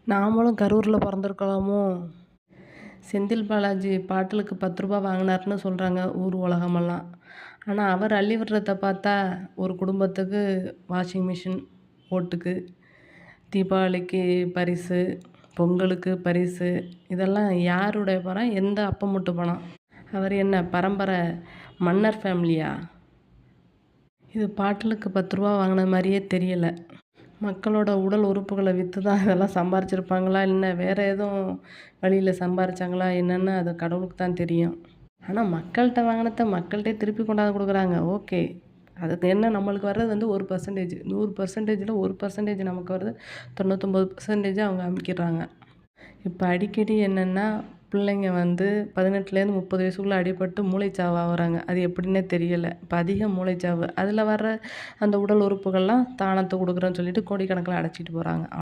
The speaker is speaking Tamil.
நாமளும் கரூரில் பிறந்திருக்கலாமோ! செந்தில் பாலாஜி பாட்டிலுக்கு ரூ. 10 வாங்கினாருன்னு சொல்கிறாங்க ஊர் உலகமெல்லாம். ஆனால் அவர் அள்ளி விடுறத பார்த்தா ஒரு குடும்பத்துக்கு வாஷிங் மிஷின் ஓட்டுக்கு, தீபாவளிக்கு பரிசு, பொங்கலுக்கு பரிசு, இதெல்லாம் யாருடைய பணம்? எந்த அப்பமுட்டு பணம்? அவர் என்ன பரம்பரை மன்னர் ஃபேமிலியா? இது பாட்டிலுக்கு ரூ. 10 வாங்கின மாதிரியே தெரியல. மக்களோட உடல் உறுப்புகளை விற்று தான் இதெல்லாம் சம்பாரிச்சிருப்பாங்களா? இல்லை வேறு எதுவும் வழியில் சம்பாரிச்சாங்களா என்னன்னு அது கடவுளுக்கு தான் தெரியும். ஆனால் மக்கள்கிட்ட வாங்கினத மக்கள்கிட்டே திருப்பி கொண்டாந்து கொடுக்குறாங்க. ஓகே, அதுக்கு என்ன நம்மளுக்கு வர்றது வந்து 1%, 100%ல் 1% நமக்கு வருது, 99% அவங்க அமுக்கிடுறாங்க. இப்போ அடிக்கடி என்னென்னா பிள்ளைங்க வந்து 18லேருந்து 30 வயசுக்குள்ளே அடிபட்டு மூளைச்சாவு ஆகுறாங்க. அது எப்படின்னே தெரியலை. இப்போ அதிக மூளைச்சாவு அதில் வர்ற அந்த உடல் உறுப்புகள்லாம் தானத்தை கொடுக்குறேன்னு சொல்லிட்டு கோடிக்கணக்கில் அடைச்சிட்டு போகிறாங்க.